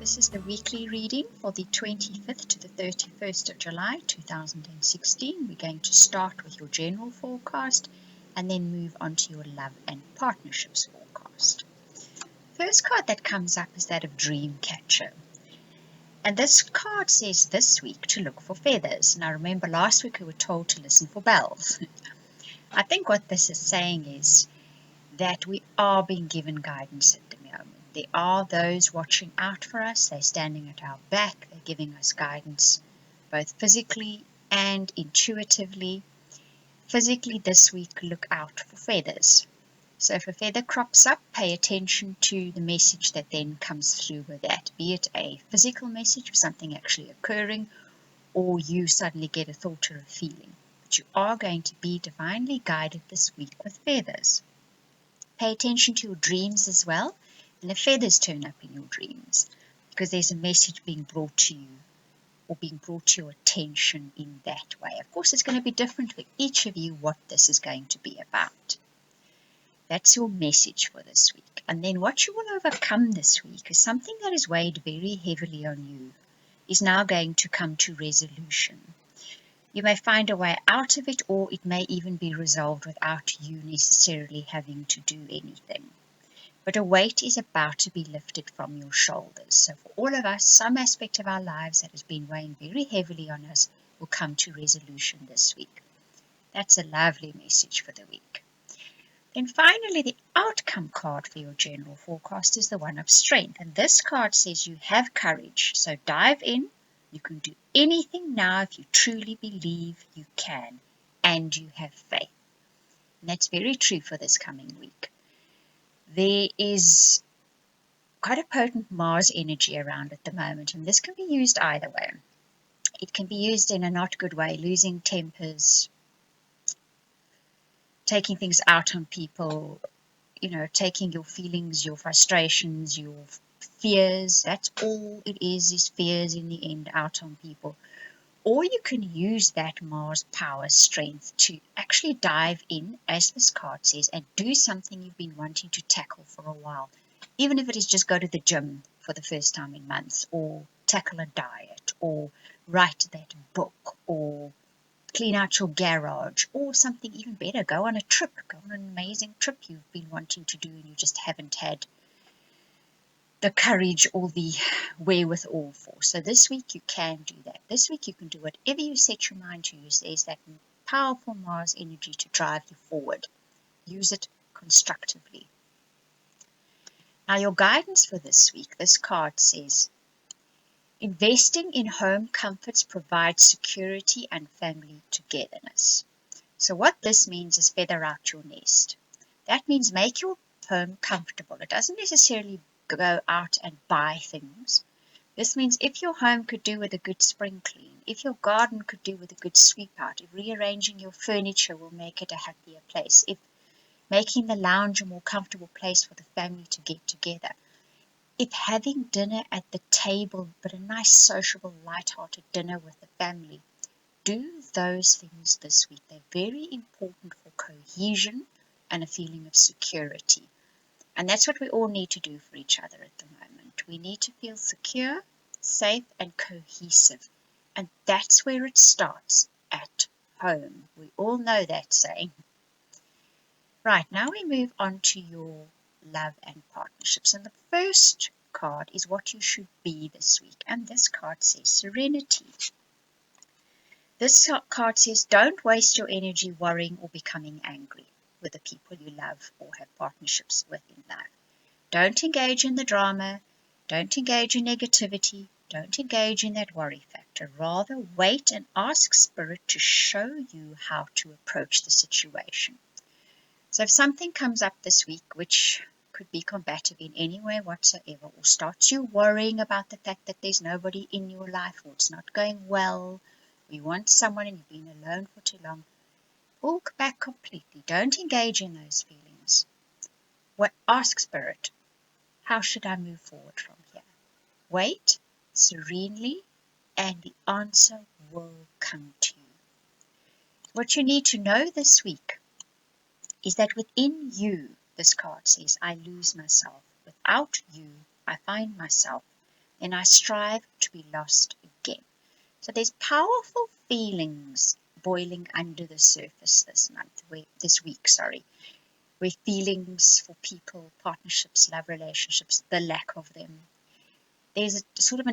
This is the weekly reading for the 25th to the 31st of July 2016. We're going to start with your general forecast and then move on to your love and partnerships forecast. First card that comes up is that of Dreamcatcher. And this card says this week to look for feathers. Now remember, last week we were told to listen for bells. I think what this is saying is that we are being given guidance at the moment. There are those watching out for us. They're standing at our back. They're giving us guidance, both physically and intuitively. Physically this week, look out for feathers. So if a feather crops up, pay attention to the message that then comes through with that, be it a physical message of something actually occurring, or you suddenly get a thought or a feeling. But you are going to be divinely guided this week with feathers. Pay attention to your dreams as well, and if feathers turn up in your dreams, because there's a message being brought to you or being brought to your attention in that way. Of course, it's going to be different for each of you what this is going to be about. That's your message for this week. And then what you will overcome this week is something that has weighed very heavily on you is now going to come to resolution. You may find a way out of it, or it may even be resolved without you necessarily having to do anything. But a weight is about to be lifted from your shoulders. So for all of us, some aspect of our lives that has been weighing very heavily on us will come to resolution this week. That's a lovely message for the week. Then finally, the outcome card for your general forecast is the one of strength. And this card says you have courage. So dive in. You can do anything now if you truly believe you can and you have faith. And that's very true for this coming week. There is quite a potent Mars energy around at the moment, and this can be used either way. It can be used in a not good way, losing tempers, taking things out on people, taking your feelings, your frustrations, your fears. That's all it is fears in the end out on people. Or you can use that Mars power strength to actually dive in, as this card says, and do something you've been wanting to tackle for a while. Even if it is just go to the gym for the first time in months, or tackle a diet, or write that book, or clean out your garage, or something even better, go on a trip, go on an amazing trip you've been wanting to do and you just haven't had the courage or the wherewithal for. So this week you can do that. This week you can do whatever you set your mind to use. There's that powerful Mars energy to drive you forward. Use it constructively. Now your guidance for this week, this card says, investing in home comforts provides security and family togetherness. So what this means is feather out your nest. That means make your home comfortable. It doesn't necessarily go out and buy things. This means if your home could do with a good spring clean, if your garden could do with a good sweep out, if rearranging your furniture will make it a happier place, if making the lounge a more comfortable place for the family to get together, if having dinner at the table, but a nice sociable, light-hearted dinner with the family, do those things this week. They're very important for cohesion and a feeling of security. And that's what we all need to do for each other at the moment. We need to feel secure, safe, and cohesive. And that's where it starts, at home. We all know that saying. Right, now we move on to your love and partnerships. And the first card is what you should be this week. And this card says serenity. This card says don't waste your energy worrying or becoming angry with the people you love or have partnerships with in life. Don't engage in the drama. Don't engage in negativity. Don't engage in that worry factor. Rather, wait and ask Spirit to show you how to approach the situation. So if something comes up this week which could be combative in any way whatsoever, or starts you worrying about the fact that there's nobody in your life, or it's not going well, or you want someone and you've been alone for too long, pull back completely. Don't engage in those feelings. Ask Spirit, how should I move forward from here? Wait serenely, and the answer will come to you. What you need to know this week is that within you, this card says, I lose myself. Without you, I find myself. then I strive to be lost again. So there's powerful feelings boiling under the surface this week, where feelings for people, partnerships, love relationships, the lack of them. There's a sort of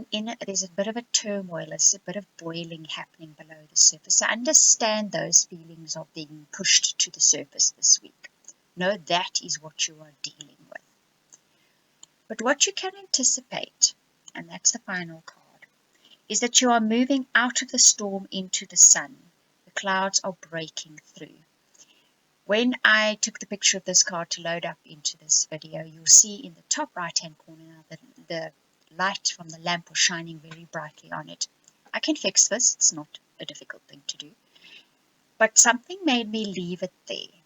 there's a bit of a turmoil, there's a bit of boiling happening below the surface. So understand those feelings are being pushed to the surface this week. Know that is what you are dealing with. But what you can anticipate, and that's the final card, is that you are moving out of the storm into the sun. The clouds are breaking through. When I took the picture of this card to load up into this video, you'll see in the top right hand corner now that the light from the lamp was shining very brightly on it. I can fix this, it's not a difficult thing to do. But something made me leave it there.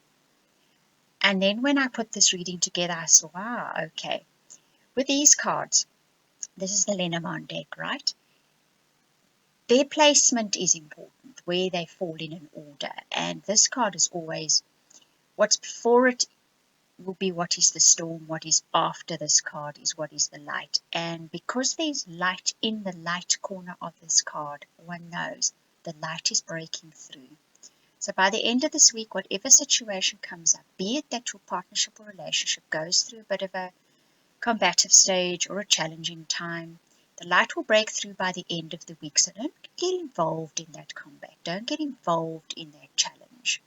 And then when I put this reading together, I saw, okay. With these cards, this is the Lenormand deck, right? Their placement is important, where they fall in an order. And this card is always, what's before it will be what is the storm, what is after this card is what is the light. And because there's light in the light corner of this card, one knows the light is breaking through. So by the end of this week, whatever situation comes up, be it that your partnership or relationship goes through a bit of a combative stage or a challenging time, the light will break through by the end of the week. So don't get involved in that combat. Don't get involved in that challenge.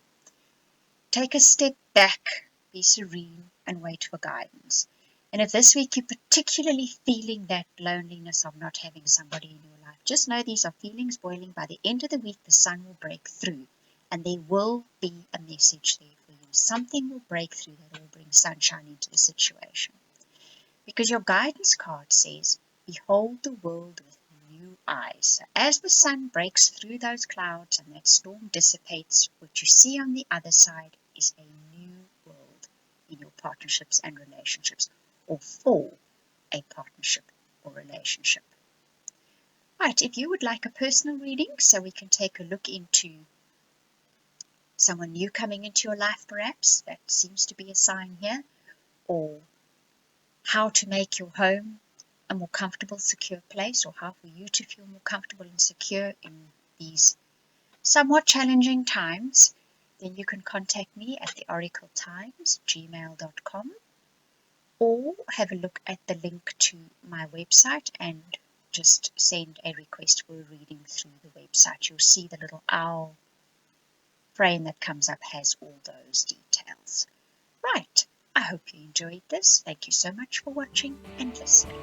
Take a step back, be serene, and wait for guidance. And if this week you're particularly feeling that loneliness of not having somebody in your life, just know these are feelings boiling. By the end of the week, the sun will break through, and there will be a message there for you. Something will break through that will bring sunshine into the situation. Because your guidance card says, behold the world with new eyes. So as the sun breaks through those clouds and that storm dissipates, what you see on the other side is a new world in your partnerships and relationships, or for a partnership or relationship. Right, if you would like a personal reading so we can take a look into someone new coming into your life perhaps, that seems to be a sign here, or how to make your home a more comfortable, secure place, or how for you to feel more comfortable and secure in these somewhat challenging times, then you can contact me at theoracletimes@gmail.com, or have a look at the link to my website and just send a request for a reading through the website. You'll see the little owl frame that comes up has all those details. Right, I hope you enjoyed this. Thank you so much for watching and listening.